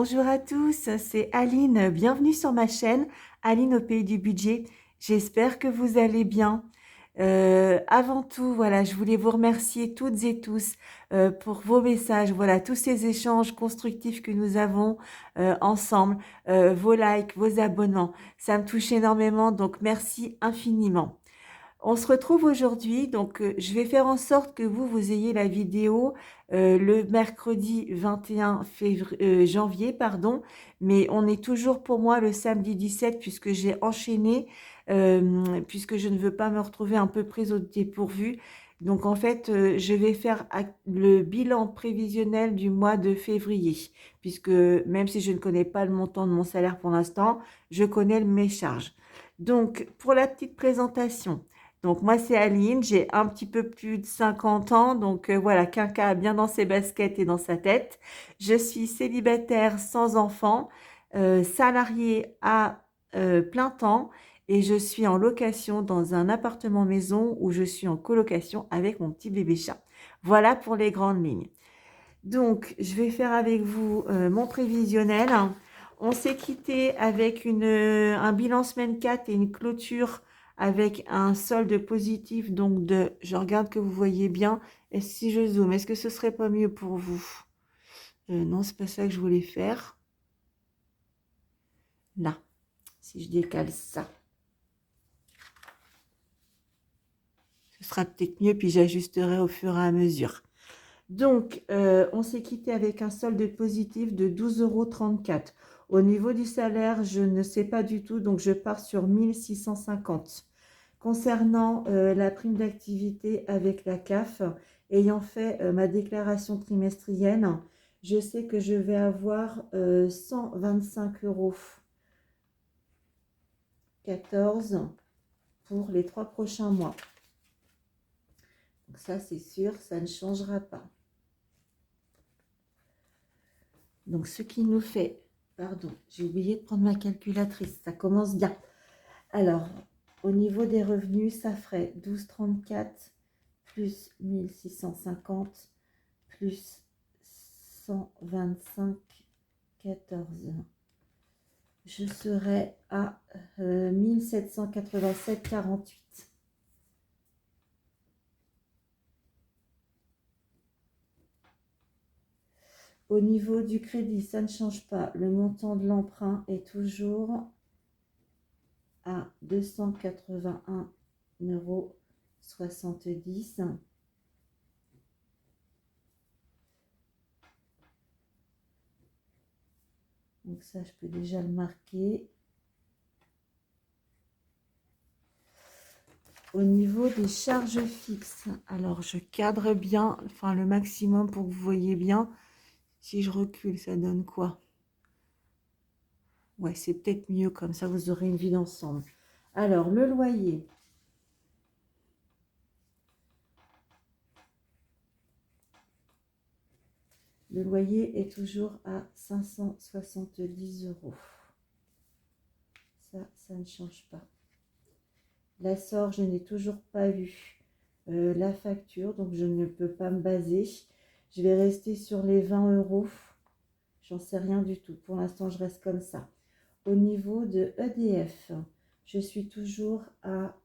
Bonjour à tous, c'est Aline. Bienvenue sur ma chaîne, Aline au pays du budget. J'espère que vous allez bien. Avant tout, voilà, je voulais vous remercier toutes et tous pour vos messages, voilà, tous ces échanges constructifs que nous avons ensemble, vos likes, vos abonnements. Ça me touche énormément, donc merci infiniment. On se retrouve aujourd'hui, donc je vais faire en sorte que vous ayez la vidéo le mercredi 21 janvier, pardon, mais on est toujours pour moi le samedi 17 puisque j'ai enchaîné, puisque je ne veux pas me retrouver un peu prise au dépourvu. Donc en fait, je vais faire le bilan prévisionnel du mois de février, puisque même si je ne connais pas le montant de mon salaire pour l'instant, je connais mes charges. Donc pour la petite présentation. Donc moi c'est Aline, j'ai un petit peu plus de 50 ans, donc voilà, quinca bien dans ses baskets et dans sa tête. Je suis célibataire sans enfant, salariée à plein temps et je suis en location dans un appartement maison où je suis en colocation avec mon petit bébé chat. Voilà pour les grandes lignes. Donc je vais faire avec vous mon prévisionnel. On s'est quitté avec un bilan semaine 4 et une clôture avec un solde positif, donc je regarde que vous voyez bien, et si je zoome, est-ce que ce serait pas mieux pour vous? Non, c'est pas ça que je voulais faire. Là, si je décale ça, ce sera peut-être mieux, puis j'ajusterai au fur et à mesure. Donc, on s'est quitté avec un solde positif de 12,34 €. Au niveau du salaire, je ne sais pas du tout, donc je pars sur 1650. Concernant la prime d'activité avec la CAF, ayant fait ma déclaration trimestrielle, je sais que je vais avoir 125,14 € pour les 3 prochains mois. Donc ça, c'est sûr, ça ne changera pas. Donc, ce qui nous fait, pardon, j'ai oublié de prendre ma calculatrice, ça commence bien. Alors, au niveau des revenus, ça ferait 12,34 plus 1650 plus 125,14. Je serai à 1787,48. Au niveau du crédit, ça ne change pas. Le montant de l'emprunt est toujours à 281,70 €. Donc ça, je peux déjà le marquer. Au niveau des charges fixes, alors je cadre bien, enfin le maximum pour que vous voyez bien. Si je recule, ça donne quoi? Ouais, c'est peut-être mieux, comme ça vous aurez une vue d'ensemble. Alors, le loyer. Le loyer est toujours à 570 €. Ça ne change pas. La SOR, je n'ai toujours pas vu la facture, donc je ne peux pas me baser. Je vais rester sur les 20 €. J'en sais rien du tout. Pour l'instant, je reste comme ça. Au niveau de EDF, je suis toujours à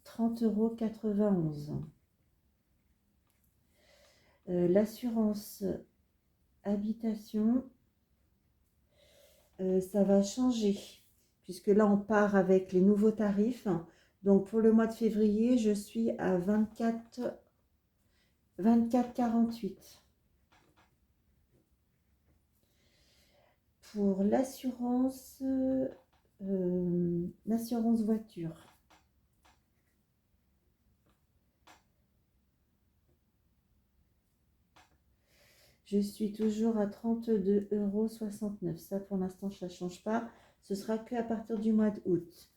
30,91 €. L'assurance habitation, ça va changer, puisque là, on part avec les nouveaux tarifs. Donc, pour le mois de février, je suis à 24,48. Pour l'assurance voiture, je suis toujours à 32,69 €. Ça, pour l'instant, ça ne change pas. Ce sera qu'à partir du mois d'août.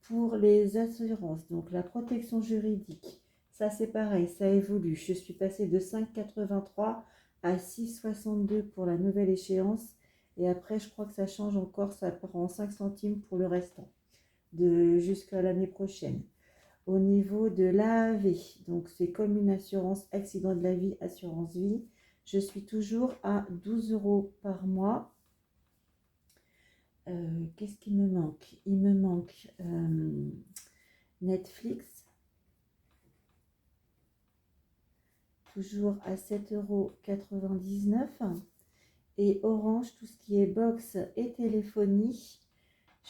Pour les assurances, donc la protection juridique, ça c'est pareil, ça évolue. Je suis passée de 5,83 à 6,62 pour la nouvelle échéance. Et après, je crois que ça change encore, ça prend 5 centimes pour le restant, jusqu'à l'année prochaine. Au niveau de l'AAV, donc c'est comme une assurance accident de la vie, assurance vie, Je suis toujours à 12 € par mois. Qu'est-ce qui me manque? Il me manque Netflix, toujours à 7,99 €. Et Orange, tout ce qui est box et téléphonie,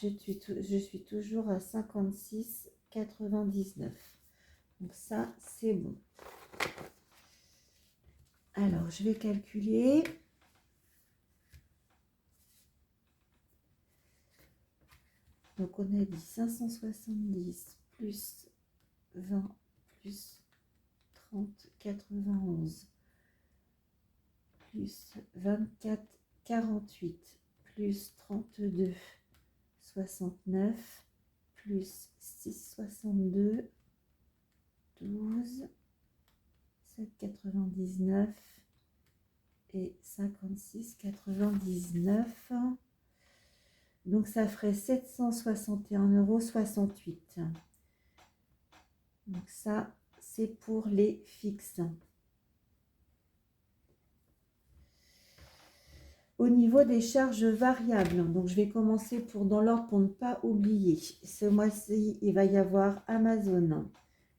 je suis toujours à 56,99 €. Donc ça, c'est bon. Alors, je vais calculer. Donc, on a dit 570 plus 20 plus 30, 91 plus 24, 48 plus 32, 69 plus 6, 62, 12, 7, 99 et 56, 99. Donc, ça ferait 761,68 €. Donc, ça, c'est pour les fixes. Au niveau des charges variables, donc je vais commencer dans l'ordre pour ne pas oublier. Ce mois-ci, il va y avoir Amazon,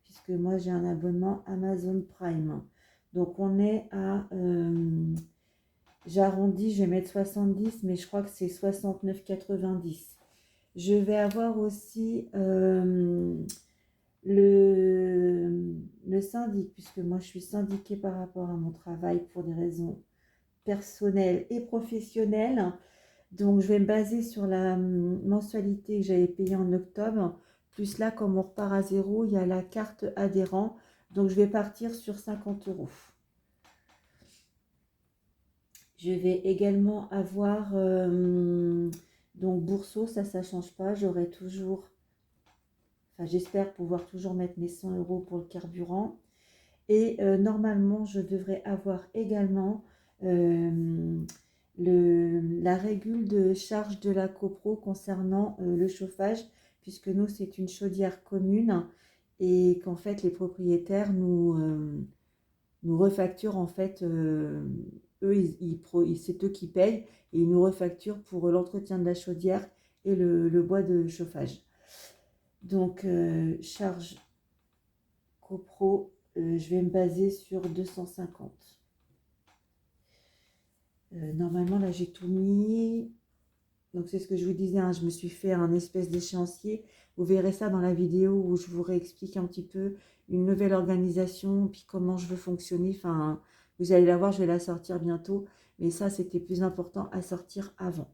puisque moi j'ai un abonnement Amazon Prime. Donc on est à, j'arrondis, je vais mettre 70, mais je crois que c'est 69,90. Je vais avoir aussi le syndic, puisque moi je suis syndiquée par rapport à mon travail pour des raisons personnelle et professionnelle. Donc, je vais me baser sur la mensualité que j'avais payée en octobre. Plus là, comme on repart à zéro, il y a la carte adhérent. Donc, je vais partir sur 50 €. Je vais également avoir donc Bourseau, ça ne change pas. J'aurai toujours, enfin, j'espère pouvoir toujours mettre mes 100 € pour le carburant. Et normalement, je devrais avoir également la régule de charge de la copro concernant le chauffage, puisque nous, c'est une chaudière commune et qu'en fait, les propriétaires nous refacturent, en fait, eux, c'est eux qui payent et ils nous refacturent pour l'entretien de la chaudière et le bois de chauffage. Donc, charge copro, je vais me baser sur 250. Normalement, là, j'ai tout mis. Donc, c'est ce que je vous disais, hein, je me suis fait un espèce d'échéancier. Vous verrez ça dans la vidéo où je vous réexplique un petit peu une nouvelle organisation, puis comment je veux fonctionner. Enfin, vous allez la voir, je vais la sortir bientôt. Mais ça, c'était plus important à sortir avant.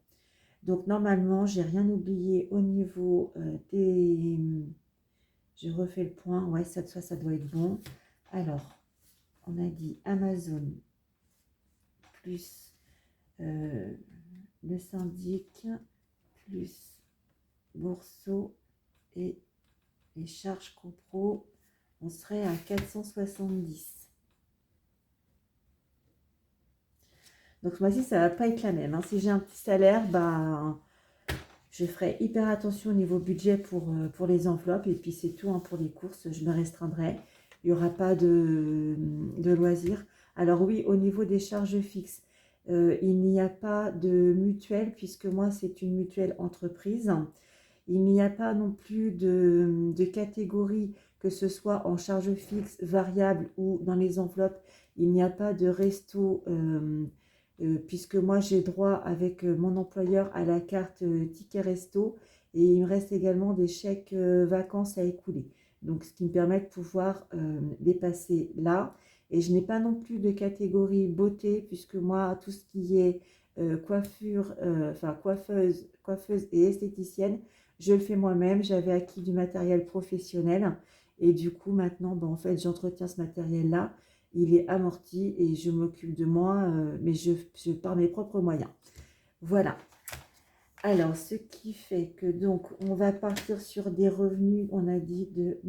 Donc, normalement, j'ai rien oublié au niveau des... Je refais le point. Ouais, ça doit être bon. Alors, on a dit Amazon plus le syndic plus Bourseau et les charges copro, on serait à 470. Donc ce mois-ci, ça ne va pas être la même, hein. Si j'ai un petit salaire, bah, je ferai hyper attention au niveau budget pour les enveloppes. Et puis c'est tout, hein, pour les courses, je me restreindrai. Il n'y aura pas de loisirs. Alors oui, au niveau des charges fixes, il n'y a pas de mutuelle, puisque moi, c'est une mutuelle entreprise. Il n'y a pas non plus de catégorie, que ce soit en charge fixe, variable ou dans les enveloppes. Il n'y a pas de resto, puisque moi j'ai droit avec mon employeur à la carte ticket resto et il me reste également des chèques vacances à écouler. Donc ce qui me permet de pouvoir les passer là. Et je n'ai pas non plus de catégorie beauté, puisque moi tout ce qui est coiffure, coiffeuse et esthéticienne, je le fais moi-même. J'avais acquis du matériel professionnel et du coup maintenant, en fait, j'entretiens ce matériel-là. Il est amorti et je m'occupe de moi, mais je par mes propres moyens. Voilà. Alors, ce qui fait que donc, on va partir sur des revenus, on a dit de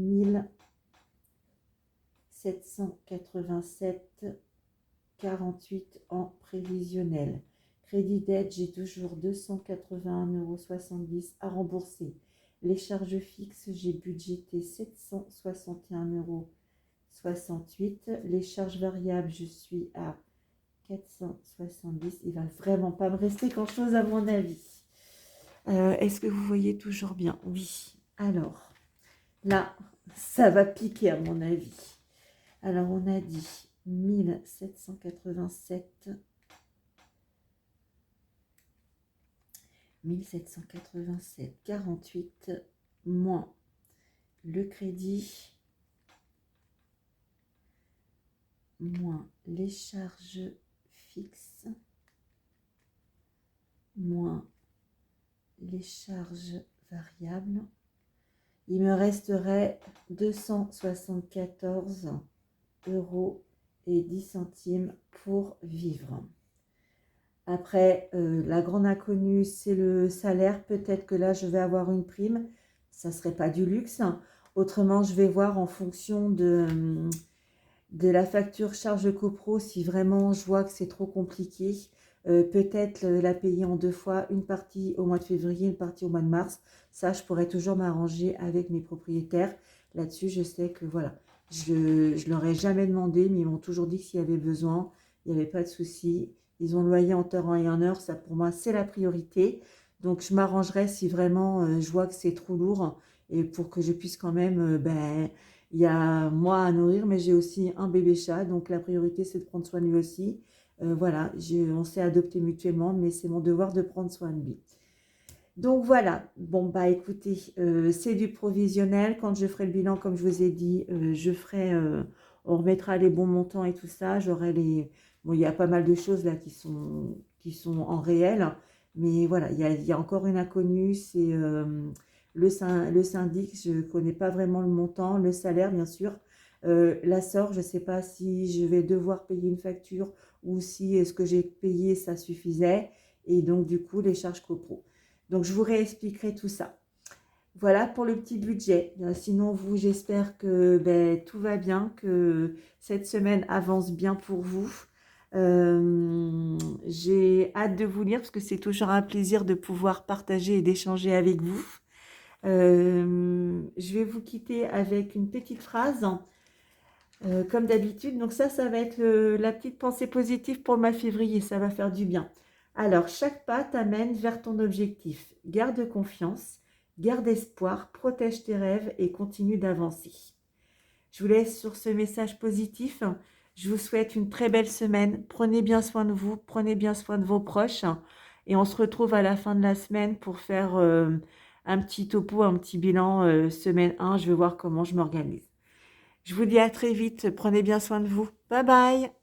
1787,48 en prévisionnel. Crédit d'aide, j'ai toujours 281,70 € à rembourser. Les charges fixes, j'ai budgété 761,68 €. Les charges variables, je suis à 470. Il va vraiment pas me rester grand-chose à mon avis. Est-ce que vous voyez toujours bien? Oui. Alors, là, ça va piquer à mon avis. Alors, on a dit 1787. 1787, 48, moins le crédit, moins les charges fixes, moins les charges variables. Il me resterait 274 euros et 10 centimes pour vivre. Après, la grande inconnue, c'est le salaire. Peut-être que là, je vais avoir une prime. Ça ne serait pas du luxe. Autrement, je vais voir en fonction de la facture charge copro, si vraiment je vois que c'est trop compliqué. Peut-être la payer en 2 fois, une partie au mois de février, une partie au mois de mars. Ça, je pourrais toujours m'arranger avec mes propriétaires. Là-dessus, je sais que voilà, je ne leur ai jamais demandé, mais ils m'ont toujours dit que s'il y avait besoin, il n'y avait pas de souci. Ils ont le loyer en temps et en heure, ça pour moi c'est la priorité. Donc je m'arrangerai si vraiment je vois que c'est trop lourd et pour que je puisse quand même, il y a moi à nourrir, mais j'ai aussi un bébé chat, donc la priorité c'est de prendre soin de lui aussi. Voilà, on s'est adopté mutuellement, mais c'est mon devoir de prendre soin de lui. Donc voilà, bon bah écoutez, c'est du provisionnel. Quand je ferai le bilan, comme je vous ai dit, on remettra les bons montants et tout ça. J'aurai les, bon il y a pas mal de choses là qui sont en réel, mais voilà, il y a encore une inconnue, c'est le syndic, je ne connais pas vraiment le montant, le salaire bien sûr. La SOR, je ne sais pas si je vais devoir payer une facture ou si ce que j'ai payé ça suffisait, et donc du coup les charges copro. Donc, je vous réexpliquerai tout ça. Voilà pour le petit budget. Sinon, vous, j'espère que tout va bien, que cette semaine avance bien pour vous. J'ai hâte de vous lire parce que c'est toujours un plaisir de pouvoir partager et d'échanger avec vous. Je vais vous quitter avec une petite phrase, comme d'habitude. Donc ça va être la petite pensée positive pour le mois de février. Ça va faire du bien. Alors, chaque pas t'amène vers ton objectif. Garde confiance, garde espoir, protège tes rêves et continue d'avancer. Je vous laisse sur ce message positif. Je vous souhaite une très belle semaine. Prenez bien soin de vous, prenez bien soin de vos proches. Et on se retrouve à la fin de la semaine pour faire un petit topo, un petit bilan semaine 1. Je vais voir comment je m'organise. Je vous dis à très vite. Prenez bien soin de vous. Bye bye.